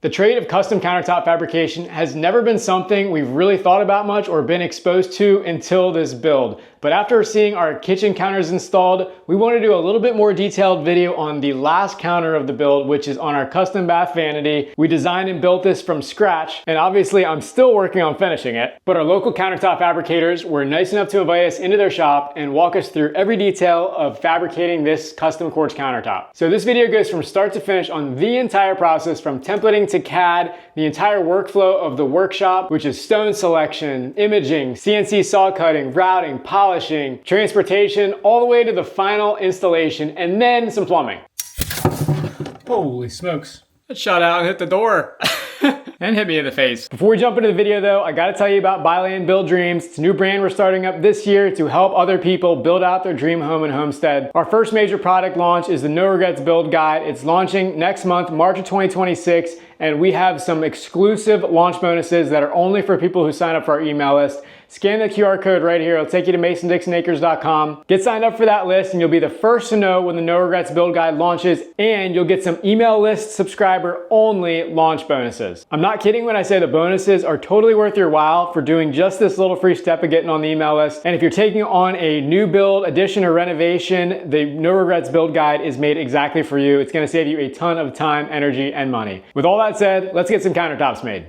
The trade of custom countertop fabrication has never been something we've really thought about much or been exposed to until this build. But after seeing our kitchen counters installed, we want to do a little bit more detailed video on the last counter of the build, which is on our custom bath vanity. We designed and built this from scratch, and obviously I'm still working on finishing it. But our local countertop fabricators were nice enough to invite us into their shop and walk us through every detail of fabricating this custom quartz countertop. So this video goes from start to finish on the entire process, from templating to CAD, the entire workflow of the workshop, which is stone selection, imaging, CNC saw cutting, routing, polishing, transportation, all the way to the final installation, and then some plumbing. Holy smokes. It shot out and hit the door. And hit me in the face. Before we jump into the video though, I gotta tell you about Buy Land Build Dreams. It's a new brand we're starting up this year to help other people build out their dream home and homestead. Our first major product launch is the No Regrets Build Guide. It's launching next month, March of 2026, and we have some exclusive launch bonuses that are only for people who sign up for our email list. Scan the QR code right here. It'll take you to masondixonacres.com. Get signed up for that list and you'll be the first to know when the No Regrets Build Guide launches, and you'll get some email list subscriber only launch bonuses. I'm not kidding when I say the bonuses are totally worth your while for doing just this little free step of getting on the email list. And if you're taking on a new build, addition, or renovation, the No Regrets Build Guide is made exactly for you. It's gonna save you a ton of time, energy, and money. With all that said, let's get some countertops made.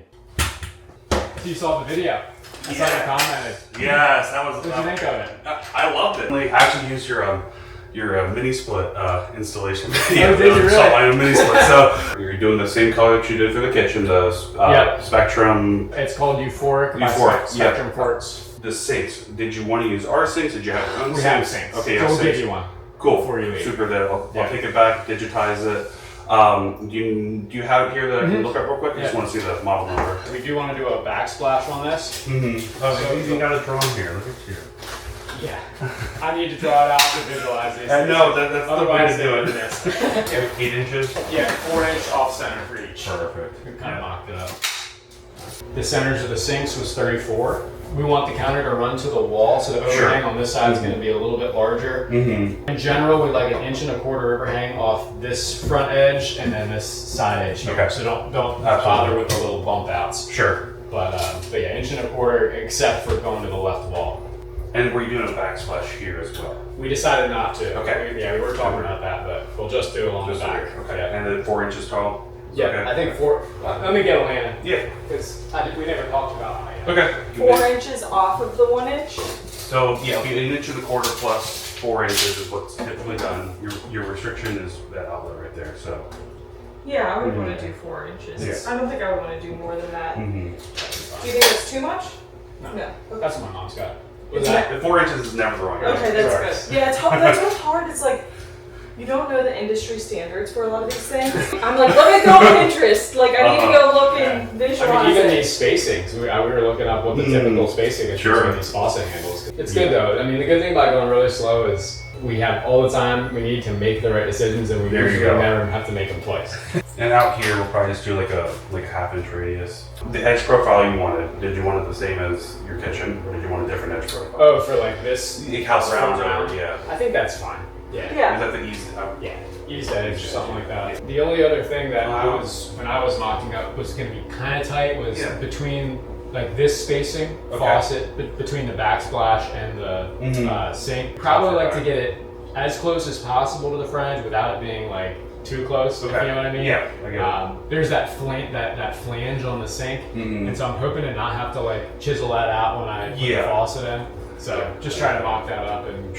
You saw the video. I saw you commented. Yes, that was. What did you think of it? I loved it. I actually used your mini split installation video. Oh, did you really? My mini split. So you're doing the same color that you did for the kitchen, the Spectrum. It's called Euphoric. Euphoric. Spectrum Quartz. The sinks. Did you want to use our sinks? Did you have your own sinks? We have sinks. Okay, so we'll give you one. Cool. Before you leave. Super. I'll take it back, digitize it. Do you have it here that I can look up real quick? I just want to see the model number. We do want to do a backsplash on this. Oh, you got it drawn here. Look at you. Yeah. I need to draw it out to visualize these. No, that's the way to do it. 8 inches? Yeah, 4-inch off center for each. Perfect. We kind of mocked it up. The centers of the sinks was 34. We want the counter to run to the wall, so the overhang on this side is going to be a little bit larger. In general, we like 1.25 inch overhang off this front edge and then this side edge here. Okay. So don't bother with the little bump outs. Sure. But yeah, 1.25 inch except for going to the left wall. And were you doing a backsplash here as well? We decided not to. Okay. We were talking about that, but we'll just do it along the back. Okay. Yeah. And then 4 inches tall? Yeah, okay. I think 4. Let me get Alana. Yeah. Because we never talked about height. Okay. 4 inches off of the 1 inch? So yeah, 1.25 inches plus 4 inches is what's typically done. Your restriction is that outlet right there. So. Yeah, I would want to do 4 inches. Yeah. I don't think I would want to do more than that. Do you think it's too much? No. Okay. That's what my mom's got. The 4 inches is never the wrong. Okay, that's good. Yeah, that's what's hard. It's like, you don't know the industry standards for a lot of these things. I'm like, let me go on Pinterest. Like, I need to go look and visualize I mean, even it. these spacings, we were looking up what the typical spacing is for these faucet handles. It's good though. I mean, the good thing about going really slow is we have all the time we need to make the right decisions, and we usually never have to make them twice. And out here, we'll probably just do like a 1/2 inch radius. The edge profile you wanted, did you want it the same as your kitchen, or did you want a different edge profile? Oh, for like this house round, yeah. I think that's fine. Yeah. Yeah. Is that the easy? East edge or something like that. The only other thing that when I was mocking up was going to be kind of tight was between like this spacing faucet between the backsplash and the sink. Probably like to get it as close as possible to the front edge without it being like too close. If you know what I mean? Yeah, I get it. There's that flange on the sink, and so I'm hoping to not have to like chisel that out when I put the faucet in. So just try to mock that up and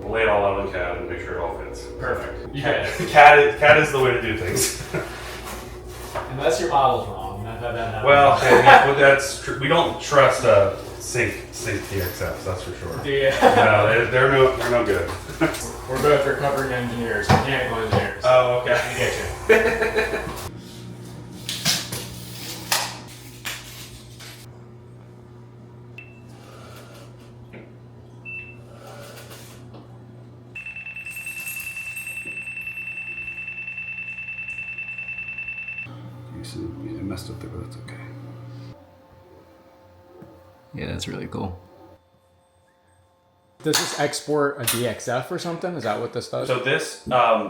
lay it all out on CAD and make sure it all fits. Perfect. CAD is the way to do things. Unless your model's wrong. Well, but that's true. We don't trust sink TXFs, that's for sure. No, they're no good. We're both recovering engineers, mechanical engineers. Oh, okay. I get you. I messed up there, but that's okay. Yeah, that's really cool. Does this export a DXF or something? Is that what this does? So this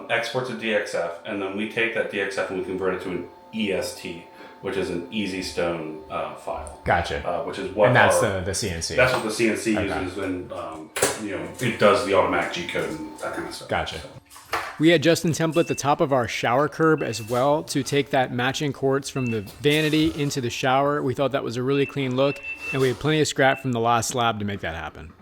exports a DXF, and then we take that DXF and we convert it to EST, which is an easy stone file. Gotcha. Which is what and that's the CNC. That's what the CNC uses, and it does the automatic G code and that kind of stuff. Gotcha. We had Justin template the top of our shower curb as well to take that matching quartz from the vanity into the shower. We thought that was a really clean look, and we had plenty of scrap from the last slab to make that happen.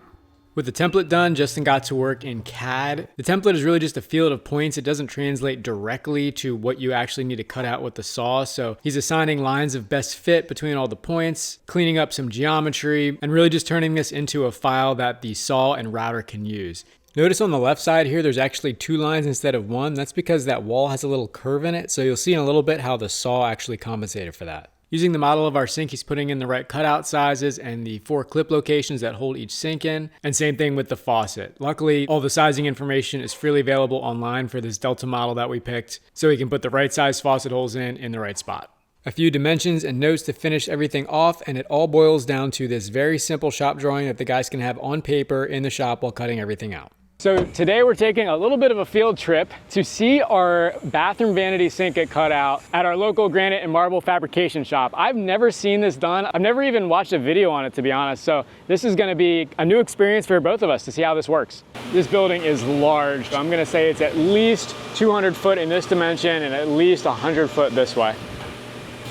With the template done, Justin got to work in CAD. The template is really just a field of points. It doesn't translate directly to what you actually need to cut out with the saw. So he's assigning lines of best fit between all the points, cleaning up some geometry, and really just turning this into a file that the saw and router can use. Notice on the left side here, there's actually 2 lines instead of 1. That's because that wall has a little curve in it. So you'll see in a little bit how the saw actually compensated for that. Using the model of our sink, he's putting in the right cutout sizes and the 4 clip locations that hold each sink in. And same thing with the faucet. Luckily, all the sizing information is freely available online for this Delta model that we picked, so he can put the right size faucet holes in the right spot. A few dimensions and notes to finish everything off, and it all boils down to this very simple shop drawing that the guys can have on paper in the shop while cutting everything out. So today we're taking a little bit of a field trip to see our bathroom vanity sink get cut out at our local granite and marble fabrication shop. I've never seen this done. I've never even watched a video on it, to be honest. So this is gonna be a new experience for both of us to see how this works. This building is large. I'm gonna say it's at least 200 foot in this dimension and at least 100 foot this way.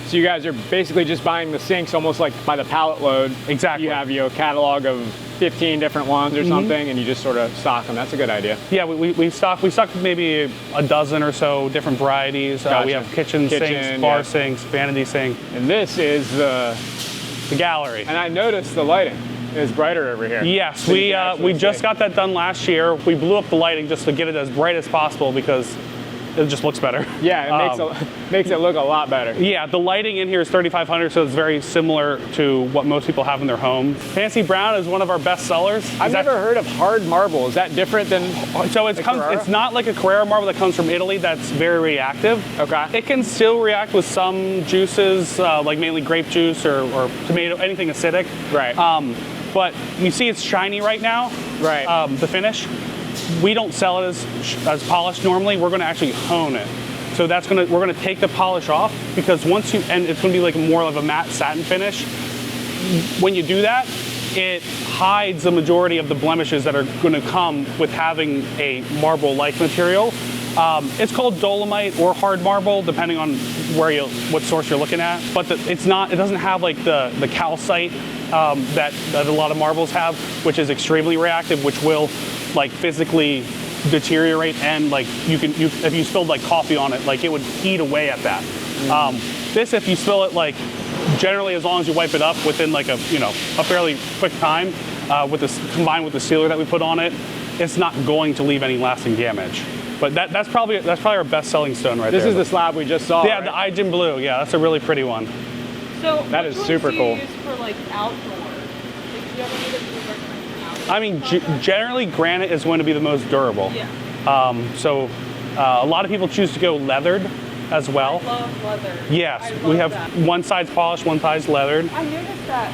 So you guys are basically just buying the sinks almost like by the pallet load. Exactly. You have a catalog of 15 different ones or something, and you just sort of stock them. That's a good idea. Yeah, we stock maybe a dozen or so different varieties. Gotcha. We have kitchen sinks, bar sinks, vanity sink. And this is the gallery. And I noticed the lighting is brighter over here. Yes, we just got that done last year. We blew up the lighting just to get it as bright as possible because it just looks better. Yeah, it makes it look a lot better. Yeah, the lighting in here is 3500, so it's very similar to what most people have in their home. Fancy Brown is one of our best sellers. I've never heard of hard marble. Is that different than So it's not like a Carrara marble that comes from Italy that's very reactive. Okay. It can still react with some juices, like mainly grape juice or tomato, anything acidic. Right. But you see it's shiny right now. Right. The finish. We don't sell it as polished normally. We're going to actually hone it. So we're going to take the polish off because and it's going to be like more of a matte satin finish. When you do that, it hides the majority of the blemishes that are going to come with having a marble-like material. It's called dolomite or hard marble, depending on what source you're looking at. But it doesn't have like the calcite that a lot of marbles have, which is extremely reactive, which will like physically deteriorate, and like if you spilled like coffee on it, like it would eat away at that. This, if you spill it, like generally as long as you wipe it up within like a fairly quick time, combined with the sealer that we put on it, it's not going to leave any lasting damage. But that's probably our best-selling stone right there. This is the slab we just saw. Yeah, right? the Ijin Blue. Yeah, that's a really pretty one. So that is super cool. Use for like outdoor. Like, do you ever need it to work for outdoor? I mean, generally granite is going to be the most durable. Yeah. So a lot of people choose to go leathered as well. I love leather. Yes, we have one side's polished, one side's leathered. I noticed that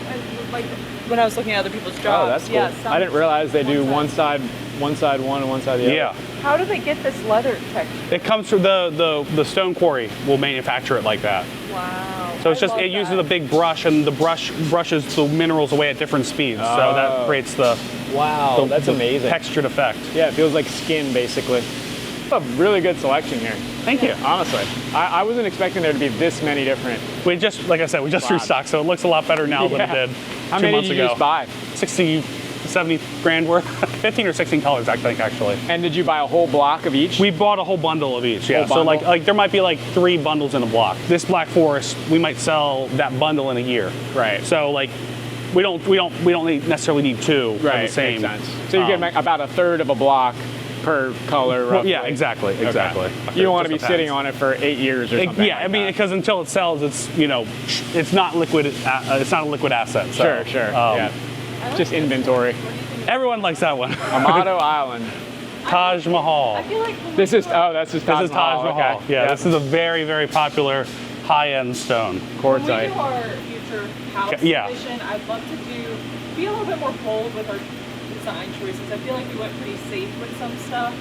like when I was looking at other people's jobs. Oh, that's cool. Yeah, I didn't realize they do one side one and one side the other. Yeah. How do they get this leather texture? It comes from the stone quarry will manufacture it like that. Wow. So it uses a big brush, and the brush brushes the minerals away at different speeds. So that creates that's amazing. Textured effect. Yeah, it feels like skin basically. A really good selection here. Thank you. Honestly, I wasn't expecting there to be this many different. Like I said, we just restocked, so it looks a lot better now than it did How 2 many months did you ago. just buy? 60, 70 grand worth. 15 or 16 colors, I think, actually. And did you buy a whole block of each? We bought a whole bundle of each. Yeah. Whole So bundle? like there might be like 3 bundles in a block. This Black Forest, we might sell that bundle in a year. Right. So like we don't necessarily need 2 of the same. Makes sense. So you get about a third of a block per color, roughly. Well, yeah, exactly. Okay. You don't want to be sitting on it for 8 years or something. Yeah, I mean, because until it sells, it's not liquid. It's not a liquid asset. So, Sure. Yeah. Just inventory. Everyone likes that one. Amato Island. Taj Mahal. I feel like That's just Taj Mahal. Okay. Okay. Yeah, this is a very, very popular high-end stone. when we Quartzite. do our future house edition, I'd love to be a little bit more bold with our design choices. I feel like we went pretty safe with some stuff.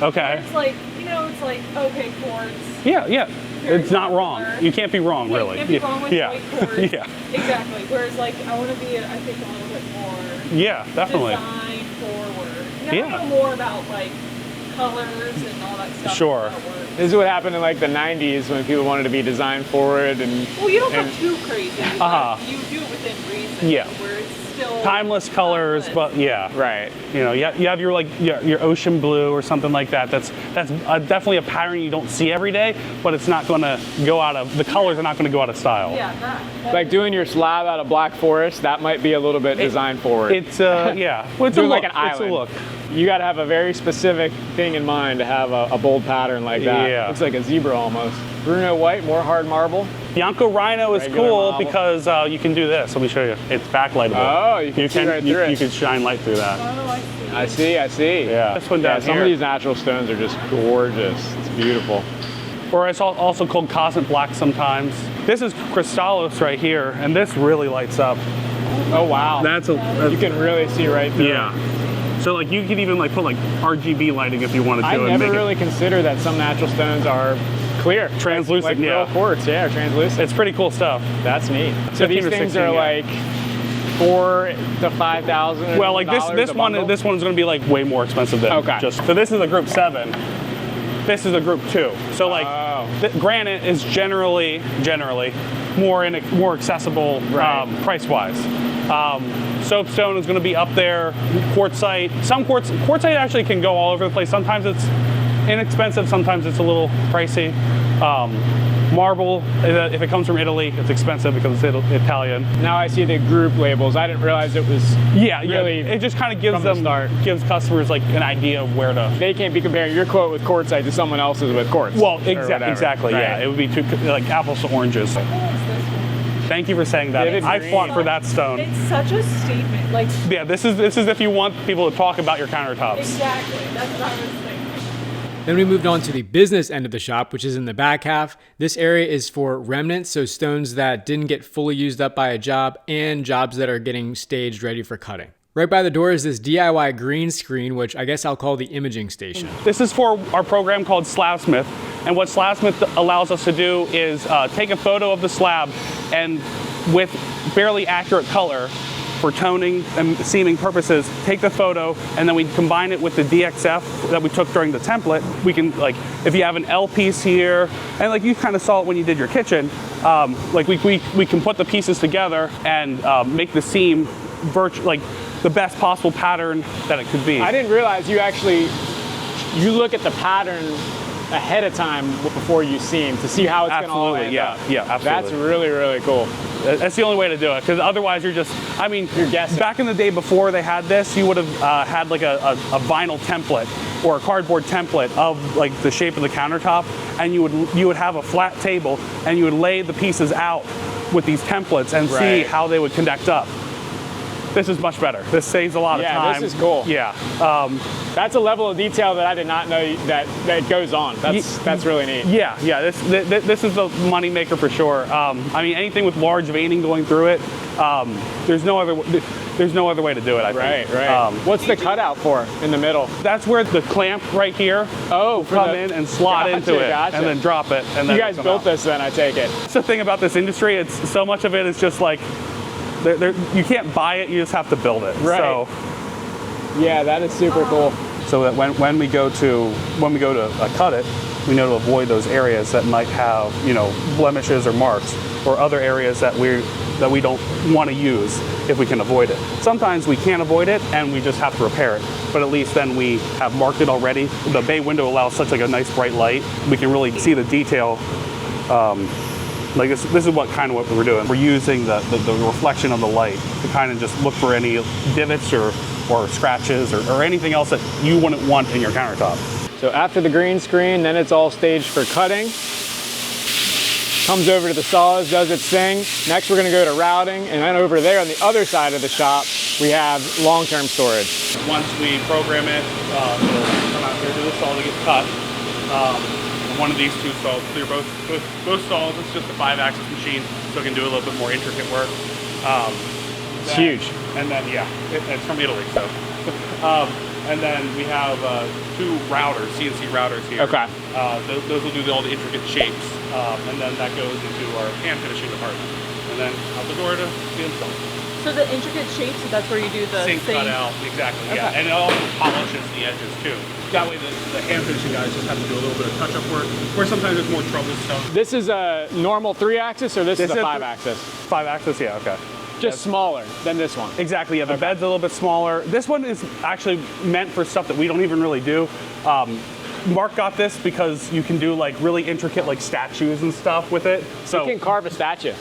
Okay. It's like, it's like, okay, quartz. Yeah. It's not wrong. You can't be wrong, Yeah, really. you can't be wrong with white cords. Yeah. Exactly. Whereas, like, I want to be, I think, a little bit more Yeah, definitely. design forward. And I Yeah. want to know more about, like, colors and all that stuff. Sure. This is what happened in like the 90s when people wanted to be design forward and Well, you don't go and- too crazy. Uh-huh. You do it within reason. Yeah. Where it's still Timeless colors, timeless. but yeah. right. You know, you have your like your ocean blue or something like that. That's definitely a pattern you don't see every day, but it's not going to go out of the colors are not going to go out of style. Yeah, that Like doing your slab out of black forest, that might be a little bit design forward. It's yeah, well, it's a Doing look. like an It's a island. look. You got to have a very specific thing in mind to have a bold pattern like that. Yeah. Looks like a zebra almost. Bruno white, more hard marble. Bianco Rhino is Regular cool marble. because you can do this. Let me show you. It's backlightable. Oh, you can see right through it. You can shine light through that. Oh, I see. I see. Yeah. This one down Some here. of these natural stones are just gorgeous. It's beautiful. Or it's also called cosmic black sometimes. This is Crystallos right here, and this really lights up. Oh wow. That's you can really see right through. yeah. So like you could even like put like RGB lighting if you wanted to. I and never make really considered that some natural stones are clear. Translucent, like yeah. real quartz, yeah, or translucent. It's pretty cool stuff. That's neat. So 15 these or things 16, are yeah. like $4,000 to $5,000. Well, like this one's going to be like way more expensive than Okay. just. So this is a group 7. This is a group 2. So like Oh. granite is generally more accessible Right. price wise. Soapstone is going to be up there. Quartzite. Quartzite actually can go all over the place. Sometimes it's inexpensive. Sometimes it's a little pricey. Marble, if it comes from Italy, it's expensive because it's Italian. Now I see the group labels. I didn't realize it was Yeah, really. It just kind of gives from the start. gives customers like an idea of where to. They can't be comparing your quote with quartzite to someone else's with quartz. Well, or whatever. exactly. Right. Yeah, it would be like apples to oranges. Thank you for saying that. Vivid I green. fought for that stone. It's such a statement. Like, Yeah, this is if you want people to talk about your countertops. exactly. That's what I was thinking. Then we moved on to the business end of the shop, which is in the back half. This area is for remnants, so stones that didn't get fully used up by a job and jobs that are getting staged ready for cutting. Right by the door is this DIY green screen, which I guess I'll call the imaging station. This is for our program called Slabsmith, and what Slabsmith allows us to do is take a photo of the slab and with barely accurate color for toning and seaming purposes, take the photo and then we combine it with the DXF that we took during the template. We can, like, if you have an L piece here, and like you kind of saw it when you did your kitchen, like we can put the pieces together and make the seam like the best possible pattern that it could be. I didn't realize you look at the pattern ahead of time before you seam to see how it's going to all end up. Yeah, absolutely. That's really, really cool. That's the only way to do it, because otherwise you're guessing. Back in the day before they had this, you would have had like a vinyl template or a cardboard template of like the shape of the countertop, and you would have a flat table and you would lay the pieces out with these templates and see Right. how they would connect up. This is much better. This saves a lot of time. Yeah, this is cool. Yeah. That's a level of detail that I did not know that goes on. That's really neat. Yeah. This is the money maker for sure. I mean, anything with large veining going through it, there's no other way to do it. I think. Right. What's the cutout for in the middle? That's where the clamp right here. Oh, Come in and slot into it, Gotcha. and then drop it. And then You guys come built out. this then, I take it. That's the thing about this industry. It's so much of it is just like you can't buy it. You just have to build it. Right. So, Yeah, that is super cool. so that when we go to cut it, we know to avoid those areas that might have blemishes or marks, or other areas that we don't want to use if we can avoid it. Sometimes we can't avoid it and we just have to repair it, but at least then we have marked it already. The bay window allows such like a nice bright light. We can really see the detail. Like this is what we're doing. We're using the reflection of the light to kind of just look for any divots or scratches or anything else that you wouldn't want in your countertop. So after the green screen, then it's all staged for cutting. Comes over to the saws, does its thing. Next we're gonna go to routing, and then over there on the other side of the shop, we have long-term storage. Once we program it, it'll come out here to the saw to get cut. One of these two stalls, clear both stalls. It's just a 5-axis machine, so it can do a little bit more intricate work. It's huge. And then it's from Italy, so. And then we have 2 routers, CNC routers here. Okay. Those will do all the intricate shapes. and then that goes into our hand finishing department, and then out the door to the install. So the intricate shapes, so that's where you do the Sink cut out, exactly, yeah. Okay. And it also polishes the edges too. That way the hand finishing guys just have to do a little bit of touch-up work, where sometimes there's more troublesome. This is a normal 3-axis, or this is a 5-axis? 5-axis, yeah, okay. Just smaller than this one. Exactly, yeah, the bed's a little bit smaller. This one is actually meant for stuff that we don't even really do. Mark got this because you can do like really intricate like statues and stuff with it. So You can carve a statue.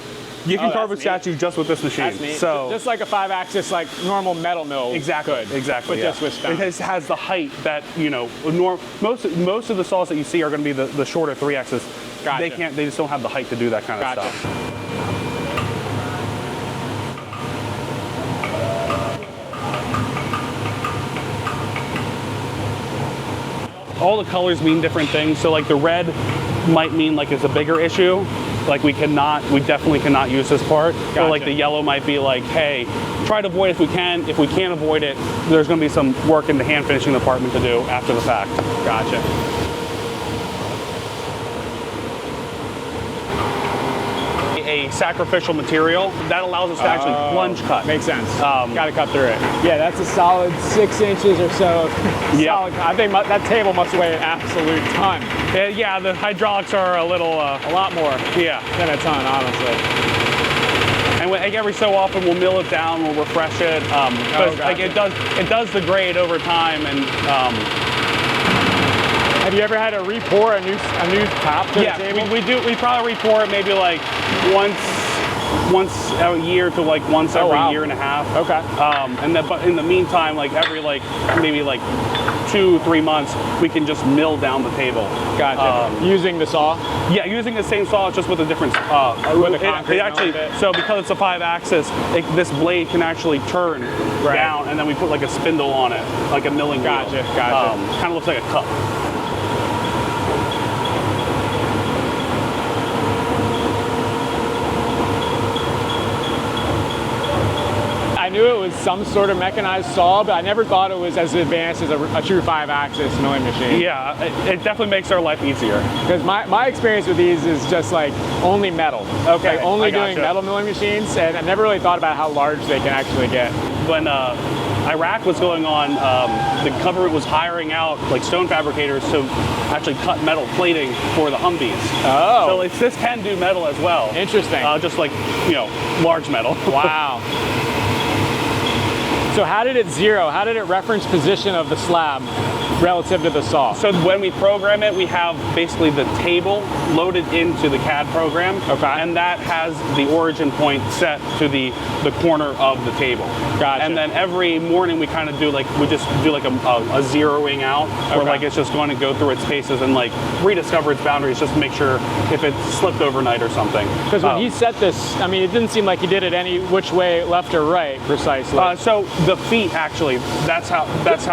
you can carve a that's statue just with this machine. That's neat. So Just like a 5-axis, like normal metal mill. exactly, could, exactly. But Yeah. just with stone. It has the height that most of the saws that you see are going to be the shorter 3-axis. Gotcha. They just don't have the height to do that kind of Gotcha. stuff. All the colors mean different things. So like the red might mean like it's a bigger issue. Like we definitely cannot use this part. Gotcha. Or like the yellow might be like, hey, try to avoid it if we can. If we can't avoid it, there's gonna be some work in the hand finishing department to do after the fact. Gotcha. A sacrificial material that allows us to actually plunge cut. Makes sense. Got to cut through it. Yeah, that's a solid 6 inches or so. Yeah. Solid, I think that table must weigh an absolute ton. Yeah, the hydraulics are a little, A lot more yeah. than a ton, honestly. And like every so often we'll mill it down, we'll refresh it, because like gotcha. it does degrade over time, and Have you ever had to re-pour a new top to the table? we probably re-pour it maybe like once a year to like once every year and a half. Okay. But in the meantime, like every maybe 2-3 months, we can just mill down the table. Gotcha. Using the saw? Yeah, using the same saw, just with a different. With a concrete actually, mill bit? so because it's a 5-axis, this blade can actually turn down, and then we put like a spindle on it, like a milling wheel. Gotcha. Kind of looks like a cup. I knew it was some sort of mechanized saw, but I never thought it was as advanced as a true 5-axis milling machine. Yeah, it definitely makes our life easier. Because my experience with these is just like only metal. Okay, Like only I gotcha. doing metal milling machines, and I never really thought about how large they can actually get. When Iraq was going on, the government was hiring out like stone fabricators to actually cut metal plating for the Humvees. Oh. So this can do metal as well. Interesting. Just like, large metal. Wow. So how did it zero? How did it reference position of the slab relative to the saw? So when we program it, we have basically the table loaded into the CAD program. Okay. And that has the origin point set to the corner of the table. Gotcha. And then every morning we kind of do a zeroing out, where Okay. like it's just going to go through its paces and like rediscover its boundaries, just to make sure if it slipped overnight or something. Because when he set this, I mean, it didn't seem like he did it any which way, left or right, precisely. So the feet actually, that's how the feet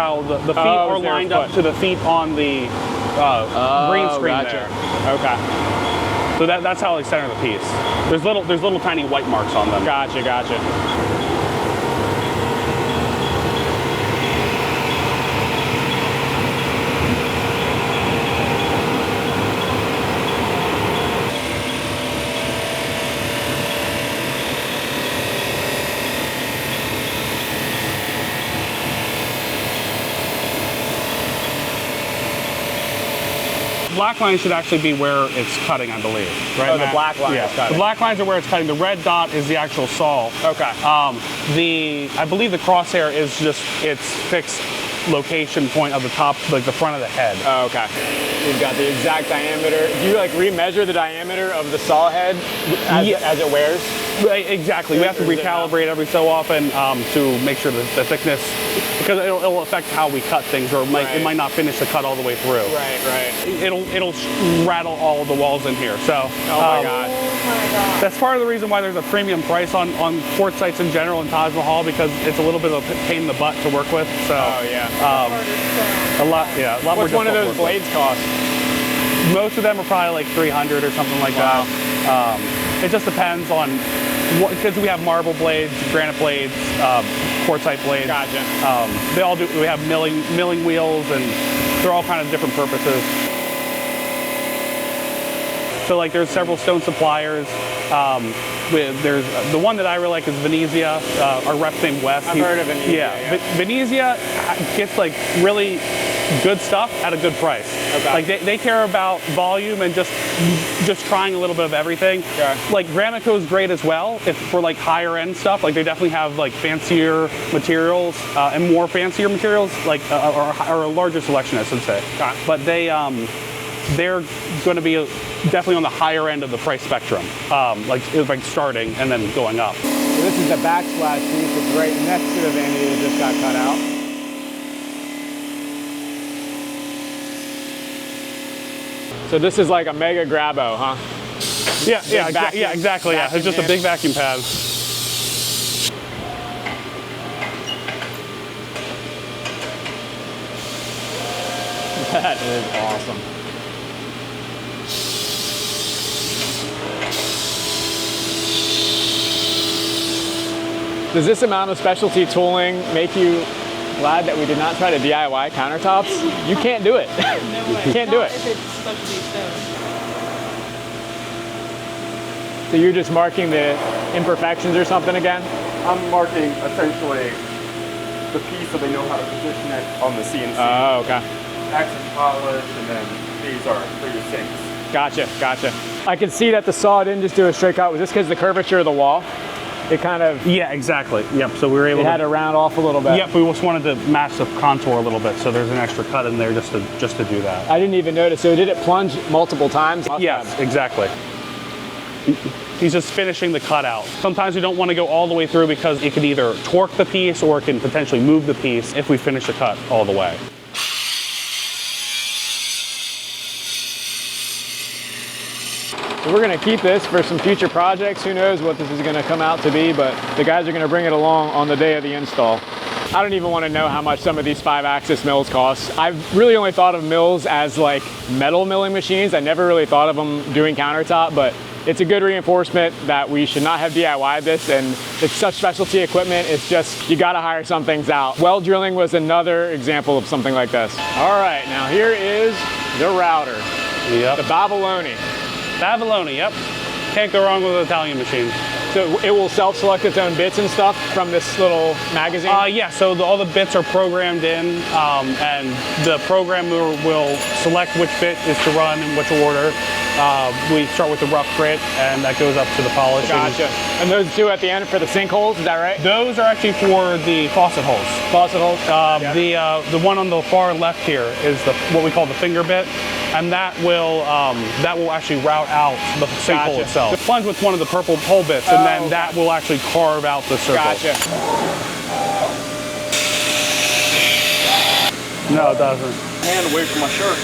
are is there a lined up foot? to the feet on the green screen gotcha. there. Okay. So that's how they center the piece. There's little tiny white marks on them. Gotcha. Black line should actually be where it's cutting, I believe. Right, Oh, the Matt? black line Yeah. is cutting. The black lines are where it's cutting. The red dot is the actual saw. Okay. I believe the crosshair is just its fixed location point of the top, like the front of the head. Oh, okay. We've got the exact diameter. Do you like remeasure the diameter of the saw head as it wears? Right, exactly. We have to recalibrate every so often to make sure that the thickness, because it'll affect how we cut things, or it might not finish the cut all the way through. Right. It'll rattle all of the walls in here. So Oh my god. that's part of the reason why there's a premium price on quartz sites in general in Taj Mahal, because it's a little bit of a pain in the butt to work with. So Oh yeah. a lot more. What's one of those difficult to work blades cost? with. Most of them are probably like 300 or something like that. It just depends on, because we have marble blades, granite blades, quartzite blades. Gotcha. They all do. We have milling wheels, and they're all kind of different purposes. So like there's several stone suppliers. There's the one that I really like is Venezia. Our rep's named Wes. I've heard of Venezia. Yeah. Venezia gets like really good stuff at a good price. Okay. Like they care about volume and just trying a little bit of everything. Okay. Like Gramico is great as well if for like higher end stuff. Like they definitely have like fancier materials and more fancier materials, like or a larger selection, I should say. Okay. But they're going to be definitely on the higher end of the price spectrum, like starting and then going up. So this is the backsplash piece. It's right next to the vanity that just got cut out. So this is like a mega grabo, huh? Yeah, exactly. Yeah, it's just a big vacuum pad. That is awesome. Does this amount of specialty tooling make you glad that we did not try to DIY countertops? You can't do it. No way. You can't do Not it. if it's specialty stone. So you're just marking the imperfections or something again? I'm marking essentially the piece so they know how to position it on the CNC. Oh, okay. Accent polish, and then these are for your sinks. Gotcha, gotcha. I can see that the saw didn't just do a straight cut. Was this because the curvature of the wall? It kind of, Yeah, exactly. Yep. So we were able it had to round off a little bit. Yep. We just wanted to match the contour a little bit, so there's an extra cut in there just to do that. I didn't even notice. So did it plunge multiple times? Yes, exactly. He's just finishing the cutout. Sometimes we don't want to go all the way through because it can either torque the piece or it can potentially move the piece if we finish the cut all the way. So we're gonna keep this for some future projects. Who knows what this is gonna come out to be, but the guys are gonna bring it along on the day of the install. I don't even wanna know how much some of these 5-axis mills cost. I've really only thought of mills as like metal milling machines. I never really thought of them doing countertop, but it's a good reinforcement that we should not have DIY'd this, and it's such specialty equipment. It's just, you gotta hire some things out. Well drilling was another example of something like this. All right, now here is the router, Yep. the Babaloni. Babaloni, yep. Can't go wrong with an Italian machine. So it will self-select its own bits and stuff from this little magazine? Yeah, so all the bits are programmed in, and the programmer will select which bit is to run in which order. We start with the rough grit, and that goes up to the polish. Gotcha. And those two at the end for the sinkholes, is that right? Those are actually for the faucet holes. Faucet holes? The one on the far left here is what we call the finger bit, and that will actually route out the sinkhole Gotcha. itself. Plunge with one of the purple hole bits, and then that will actually carve out the circle. Gotcha. No, it doesn't. Hand away from my shirt.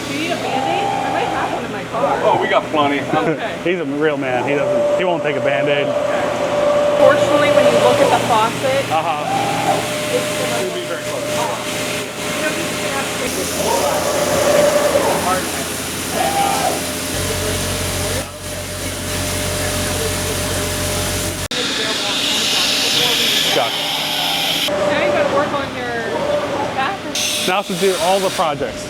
Do you need a Band-Aid? I might have one in my car. Oh, we got plenty. Okay. He's a real man. He won't take a Band-Aid. Fortunately, when you look at the faucet, Uh-huh. it's gonna We'll be very close. you know, you're just gonna have to take this Gotcha. Now you gotta work on your bathroom. Now to do all the projects.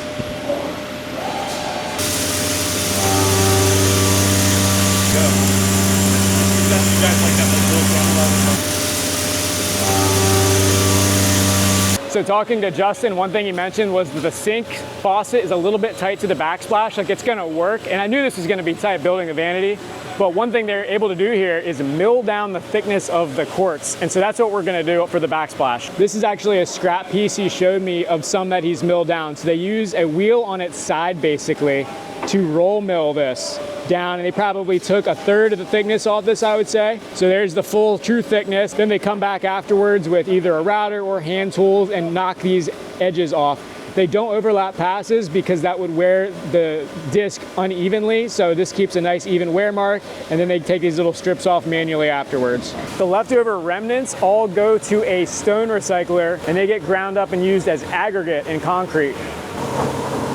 So talking to Justin, one thing he mentioned was that the sink faucet is a little bit tight to the backsplash, like it's gonna work. And I knew this was gonna be tight building the vanity, but one thing they're able to do here is mill down the thickness of the quartz. And so that's what we're gonna do for the backsplash. This is actually a scrap piece he showed me of some that he's milled down. So they use a wheel on its side basically to roll mill this down, and they probably took 1/3 of the thickness off this, I would say. So there's the full true thickness. Then they come back afterwards with either a router or hand tools and knock these edges off. They don't overlap passes because that would wear the disc unevenly. So this keeps a nice even wear mark, and then they take these little strips off manually afterwards. The leftover remnants all go to a stone recycler, and they get ground up and used as aggregate in concrete.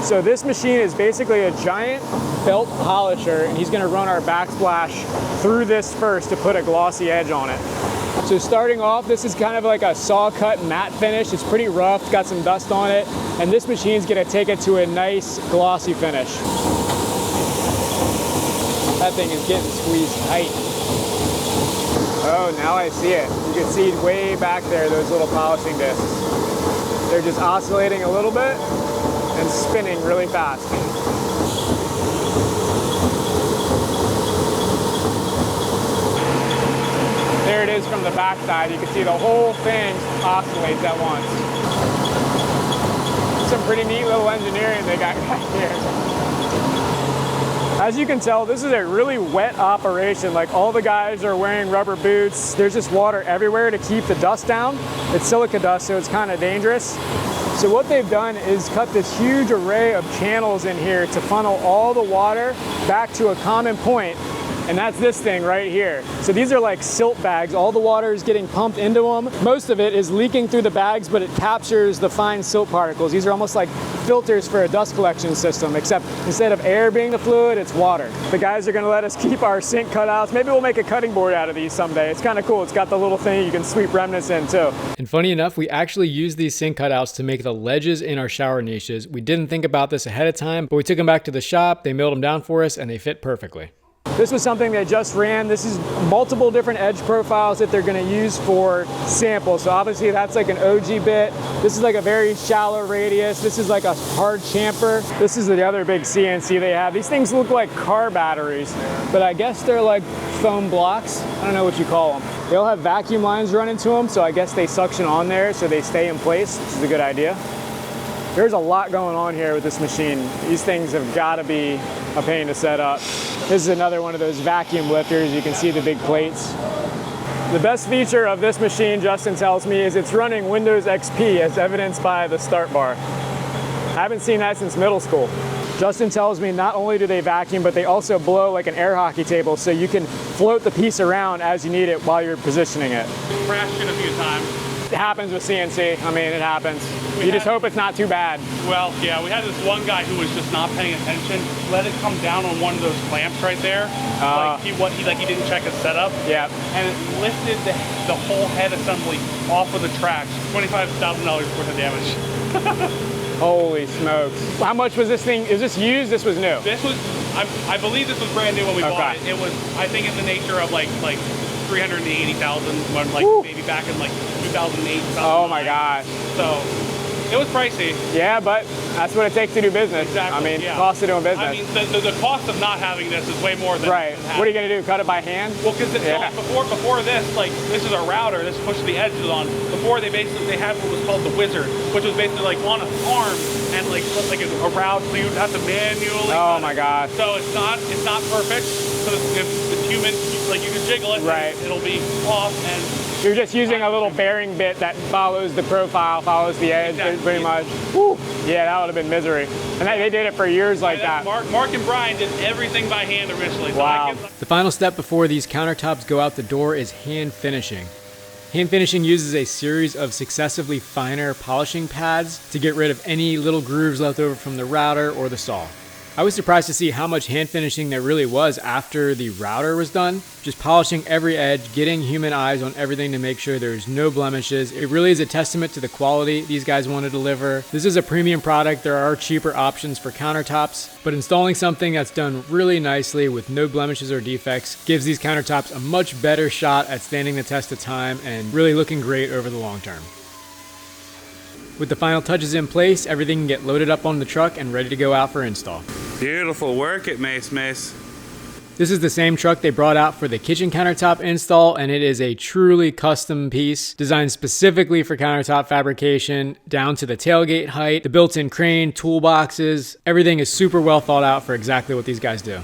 So this machine is basically a giant belt polisher, and he's gonna run our backsplash through this first to put a glossy edge on it. So starting off, this is kind of like a saw cut matte finish. It's pretty rough, it's got some dust on it, and this machine's gonna take it to a nice glossy finish. That thing is getting squeezed tight. Oh, now I see it. You can see way back there, those little polishing discs. They're just oscillating a little bit and spinning really fast. There it is from the back side. You can see the whole thing oscillates at once. Some pretty neat little engineering they got back here. As you can tell, this is a really wet operation. Like, all the guys are wearing rubber boots. There's just water everywhere to keep the dust down. It's silica dust, so it's kind of dangerous. So what they've done is cut this huge array of channels in here to funnel all the water back to a common point. And that's this thing right here. So these are like silt bags. All the water is getting pumped into them. Most of it is leaking through the bags, but it captures the fine silt particles. These are almost like filters for a dust collection system, except instead of air being the fluid, it's water. The guys are gonna let us keep our sink cutouts. Maybe we'll make a cutting board out of these someday. It's kind of cool. It's got the little thing you can sweep remnants in too. And funny enough, we actually used these sink cutouts to make the ledges in our shower niches. We didn't think about this ahead of time, but we took them back to the shop. They milled them down for us and they fit perfectly. This was something they just ran. This is multiple different edge profiles that they're gonna use for samples. So obviously that's like an OG bit. This is like a very shallow radius. This is like a hard chamfer. This is the other big CNC they have. These things look like car batteries, but I guess they're like foam blocks. I don't know what you call them. They all have vacuum lines running to them, so I guess they suction on there so they stay in place, which is a good idea. There's a lot going on here with this machine. These things have got to be a pain to set up. This is another one of those vacuum lifters. You can see the big plates. The best feature of this machine, Justin tells me, is it's running Windows XP, as evidenced by the start bar. I haven't seen that since middle school. Justin tells me not only do they vacuum, but they also blow like an air hockey table, so you can float the piece around as you need it while you're positioning it. Crashed it a few times. It happens with CNC. I mean, it happens. You just hope it's not too bad. Well, yeah, we had this one guy who was just not paying attention, let it come down on one of those clamps right there. He didn't check his setup. Yeah. And it lifted the whole head assembly off of the tracks. $25,000 worth of damage. Holy smokes. How much was this thing? Is this used? This was new? This was, I believe this was brand new when we bought it. It was, I think, in the nature of like 380,000, when maybe back in like 2008. Oh my gosh. So it was pricey. Yeah, but that's what it takes to do business. Exactly. I mean, yeah. cost of doing business. I mean, the cost of not having this is way more than right. What are you gonna do? Cut it by hand? Well, because before this, like, this is a router. This pushes the edges on. Before they had what was called the Wizard, which was basically like on an arm and like a route, so you'd have to manually. Oh my gosh. So it's not perfect. So if it's human, like, you can jiggle it, right? It'll be off, and you're just using a little bearing bit that follows the profile, follows the edge, pretty much. Woo. Yeah, that would have been misery. And they did it for years like that. Mark and Brian did everything by hand originally. So wow. The final step before these countertops go out the door is hand finishing. Hand finishing uses a series of successively finer polishing pads to get rid of any little grooves left over from the router or the saw. I was surprised to see how much hand finishing there really was after the router was done. Just polishing every edge, getting human eyes on everything to make sure there's no blemishes. It really is a testament to the quality these guys want to deliver. This is a premium product. There are cheaper options for countertops, but installing something that's done really nicely with no blemishes or defects gives these countertops a much better shot at standing the test of time and really looking great over the long term. With the final touches in place, everything can get loaded up on the truck and ready to go out for install. Beautiful work it, Mace. This is the same truck they brought out for the kitchen countertop install, and it is a truly custom piece designed specifically for countertop fabrication, down to the tailgate height, the built-in crane, toolboxes. Everything is super well thought out for exactly what these guys do.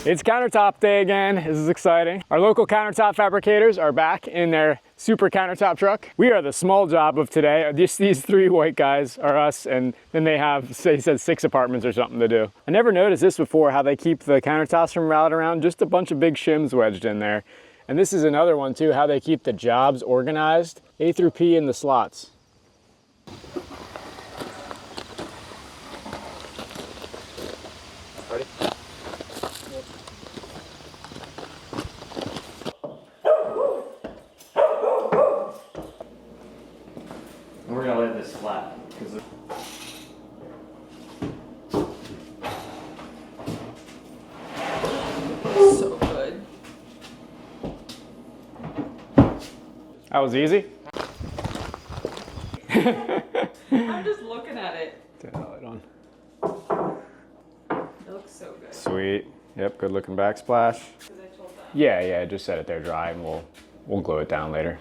It's countertop day again. This is exciting. Our local countertop fabricators are back in their super countertop truck. We are the small job of today. These three white guys are us, and then they have, he said, 6 apartments or something to do. I never noticed this before, how they keep the countertops from routing around, just a bunch of big shims wedged in there. And this is another one too, how they keep the jobs organized, A through P in the slots. Ready? this flat. So good. That was easy. I'm just looking at it. Turn the light on. It looks so good. Sweet. Yep, good looking backsplash. Because I told them. Yeah, just set it there dry and we'll glue it down later.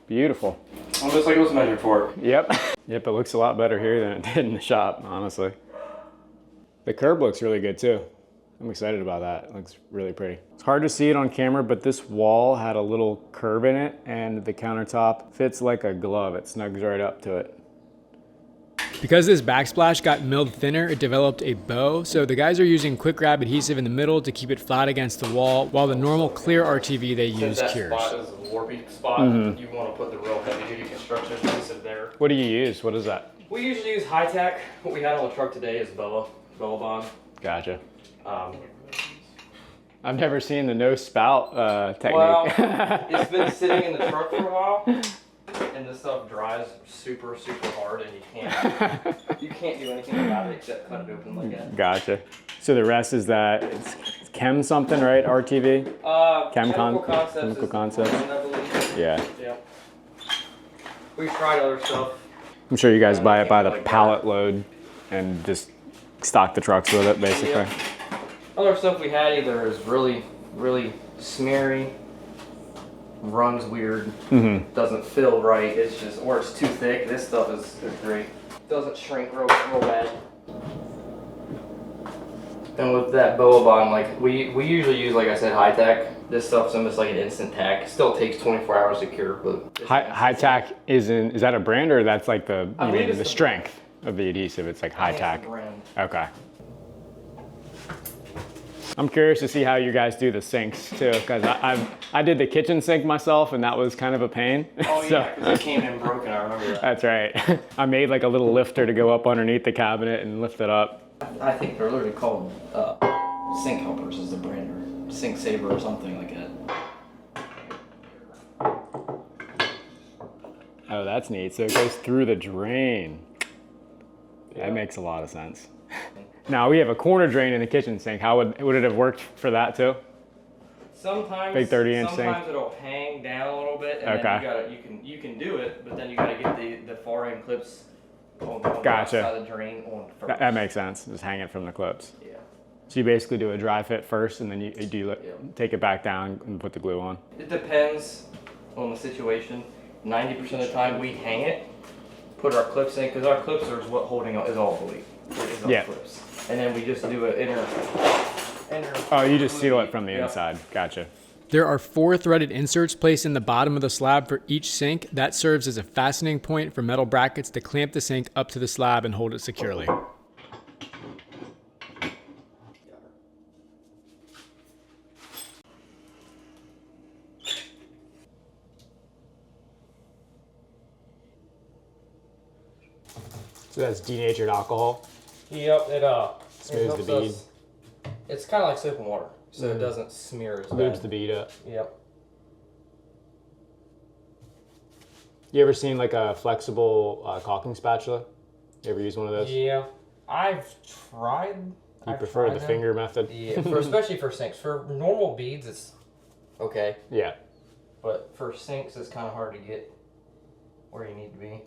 Beautiful. Almost like it was measured for. Yep. Yep, it looks a lot better here than it did in the shop, honestly. The curb looks really good too. I'm excited about that. It looks really pretty. It's hard to see it on camera, but this wall had a little curve in it and the countertop fits like a glove. It snugs right up to it. Because this backsplash got milled thinner, it developed a bow. So the guys are using quick grab adhesive in the middle to keep it flat against the wall, while the normal clear RTV they use That cures. spot is a warpy spot. You want to put the real heavy duty construction adhesive there. What do you use? What is that? We usually use high tack. What we had on the truck today is Boa Bond. Gotcha. I've never seen the no spout technique. Well, it's been sitting in the truck for a while, and this stuff dries super hard, and you can't do anything about it except cut it open like that. Gotcha. So the rest is that it's chem something, right? RTV? Chemical Concepts. Chemical Concepts. Brand, I believe. Yeah. Yep. We've tried other stuff. I'm sure you guys buy it by the Like pallet load and just stock the trucks with it, basically. Yep. Other stuff we had either is really smeary, runs weird, doesn't fill right. It's just, or it's too thick. This stuff is great. Doesn't shrink real bad. And with that Boa Bond, like we usually use, like I said, high tack. This stuff's almost like an instant tack. It still takes 24 hours to cure, but High tack is that a brand or that's like the believe it's the strength of the adhesive? It's like high tack. brand. Okay. I'm curious to see how you guys do the sinks too, because I did the kitchen sink myself and that was kind of a pain. Oh yeah, because it came in broken. I remember that. That's right. I made like a little lifter to go up underneath the cabinet and lift it up. I think they're literally called Sink Helpers is the brand, or Sink Saver or something like that. Oh, that's neat. So it goes through the drain. That makes a lot of sense. Now we have a corner drain in the kitchen sink. How would it have worked for that too? Sometimes Big 30-inch sink? Sometimes it'll hang down a little bit, and then you can do it, but then you gotta get the far end clips on the Gotcha. outside of the drain on first. That makes sense. Just hang it from the clips. Yeah. So you basically do a dry fit first, and then you Yep. take it back down and put the glue on. It depends on the situation. 90% of the time we hang it, put our clips in, because our clips are what holding is all the weight. Is our Yeah. clips. And then we just do an inner. Oh, you just seal it from the Yep. inside. Gotcha. There are 4 threaded inserts placed in the bottom of the slab for each sink. That serves as a fastening point for metal brackets to clamp the sink up to the slab and hold it securely. So that's denatured alcohol. Yep, it Smooths helps the bead. us. It's kind of like soap and water, so it doesn't smear as Lubes bad. the bead up. Yep. You ever seen like a flexible caulking spatula? You ever use one of those? Yeah, I've tried. You prefer the finger method? Yeah, especially for sinks. For normal beads, it's okay, Yeah. but for sinks, it's kind of hard to get where you need to be.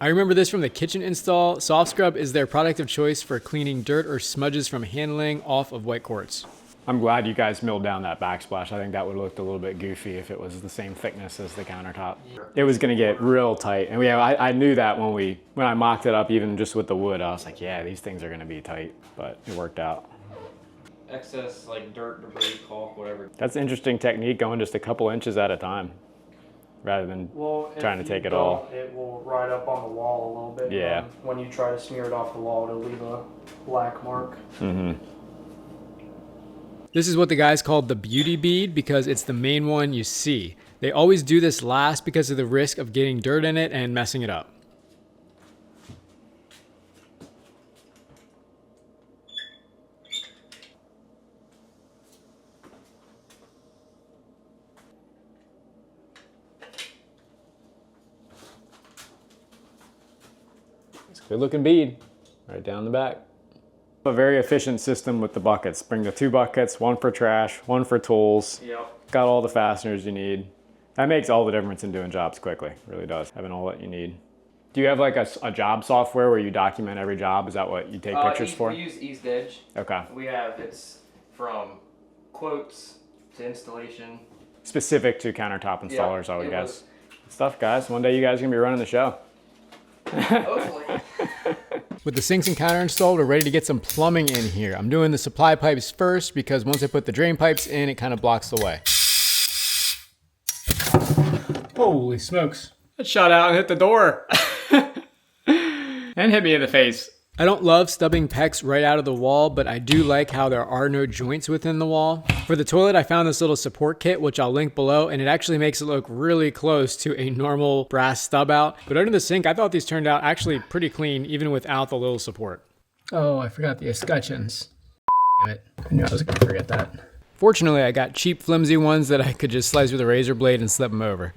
I remember this from the kitchen install. Soft Scrub is their product of choice for cleaning dirt or smudges from handling off of white quartz. I'm glad you guys milled down that backsplash. I think that would have looked a little bit goofy if it was the same thickness as the countertop. It was gonna get real tight. And I knew that when I mocked it up, even just with the wood, I was like, yeah, these things are gonna be tight, but it worked out. Excess like dirt, debris, caulk, whatever. That's an interesting technique, going just a couple inches at a time, rather than trying to take it all. It will ride up on the wall a little bit. Yeah. When you try to smear it off the wall, it'll leave a black mark. This is what the guys called the beauty bead because it's the main one you see. They always do this last because of the risk of getting dirt in it and messing it up. good looking bead right down the back. A very efficient system with the buckets. Bring the 2 buckets, 1 for trash, 1 for tools. Yep. Got all the fasteners you need. That makes all the difference in doing jobs quickly. It really does, having all that you need. Do you have like a job software where you document every job? Is that what you take pictures for? We use East Edge. Okay. It's from quotes to installation. Specific to countertop installers, I would guess. Was. Stuff, guys. One day you guys are gonna be running the show. Hopefully. With the sinks and counter installed, we're ready to get some plumbing in here. I'm doing the supply pipes first because once I put the drain pipes in, it kind of blocks the way. Holy smokes. That shot out and hit the door. And hit me in the face. I don't love stubbing pecs right out of the wall, but I do like how there are no joints within the wall. For the toilet, I found this little support kit, which I'll link below, and it actually makes it look really close to a normal brass stub out. But under the sink, I thought these turned out actually pretty clean, even without the little support. Oh, I forgot the escutcheons. Damn it. I knew I was gonna forget that. Fortunately, I got cheap, flimsy ones that I could just slice with a razor blade and slip them over.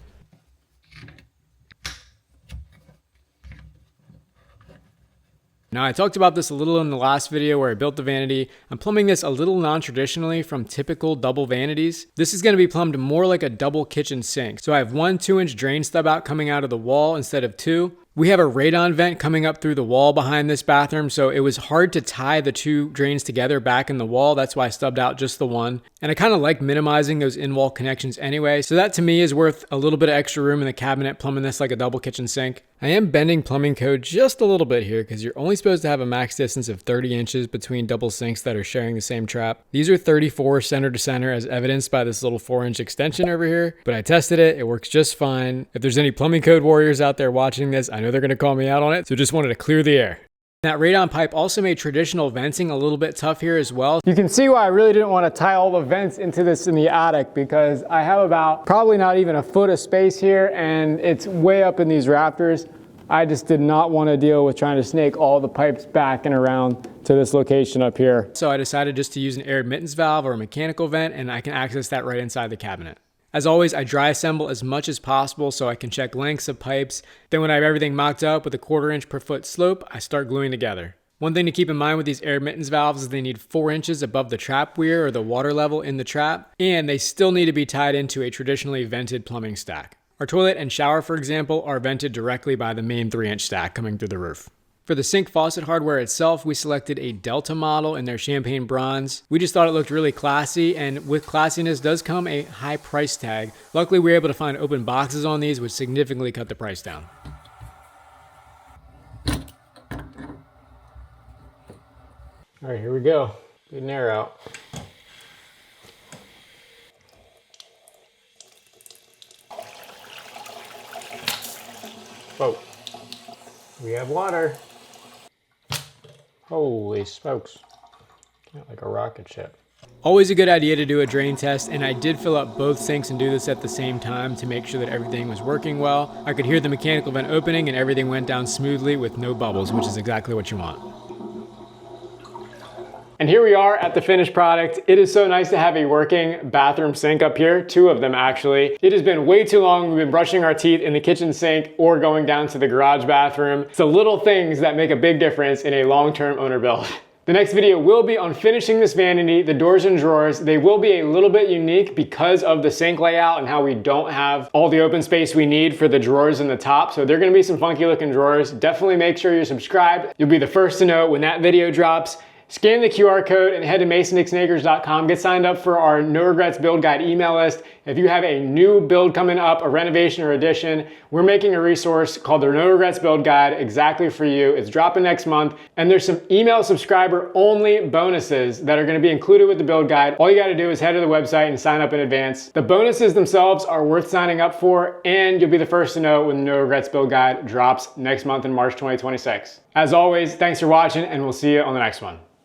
Now, I talked about this a little in the last video where I built the vanity. I'm plumbing this a little non-traditionally from typical double vanities. This is going to be plumbed more like a double kitchen sink. So I have 1 2-inch drain stub out coming out of the wall instead of 2. We have a radon vent coming up through the wall behind this bathroom, so it was hard to tie the 2 drains together back in the wall. That's why I stubbed out just the 1. And I kind of like minimizing those in-wall connections anyway, so that to me is worth a little bit of extra room in the cabinet plumbing this like a double kitchen sink. I am bending plumbing code just a little bit here because you're only supposed to have a max distance of 30 inches between double sinks that are sharing the same trap. These are 34 center to center as evidenced by this little 4-inch extension over here, but I tested it. It works just fine. If there's any plumbing code warriors out there watching this, I know they're going to call me out on it, so just wanted to clear the air. That radon pipe also made traditional venting a little bit tough here as well. You can see why I really didn't want to tie all the vents into this in the attic because I have about probably not even a foot of space here and it's way up in these rafters. I just did not want to deal with trying to snake all the pipes back and around to this location up here. So I decided just to use an air admittance valve or a mechanical vent and I can access that right inside the cabinet. As always, I dry assemble as much as possible so I can check lengths of pipes. Then when I have everything mocked up with a 1/4 inch per foot slope, I start gluing together. One thing to keep in mind with these air admittance valves is they need 4 inches above the trap weir or the water level in the trap, and they still need to be tied into a traditionally vented plumbing stack. Our toilet and shower, for example, are vented directly by the main 3-inch stack coming through the roof. For the sink faucet hardware itself, we selected a Delta model in their champagne bronze. We just thought it looked really classy, and with classiness does come a high price tag. Luckily, we were able to find open boxes on these, which significantly cut the price down. All right, here we go. Get an air out. Whoa, we have water. Holy smokes, like a rocket ship. Always a good idea to do a drain test, and I did fill up both sinks and do this at the same time to make sure that everything was working well. I could hear the mechanical vent opening and everything went down smoothly with no bubbles, which is exactly what you want. And here we are at the finished product. It is so nice to have a working bathroom sink up here, 2 of them actually. It has been way too long. We've been brushing our teeth in the kitchen sink or going down to the garage bathroom. It's the little things that make a big difference in a long-term owner build. The next video will be on finishing this vanity, the doors and drawers. They will be a little bit unique because of the sink layout and how we don't have all the open space we need for the drawers in the top. So they're gonna be some funky looking drawers. Definitely make sure you're subscribed. You'll be the first to know when that video drops. Scan the QR code and head to masonixnakers.com. Get signed up for our No Regrets Build Guide email list. If you have a new build coming up, a renovation or addition, we're making a resource called the No Regrets Build Guide exactly for you. It's dropping next month, and there's some email subscriber only bonuses that are gonna be included with the build guide. All you gotta do is head to the website and sign up in advance. The bonuses themselves are worth signing up for, and you'll be the first to know when the No Regrets Build Guide drops next month in March 2026. As always, thanks for watching, and we'll see you on the next one.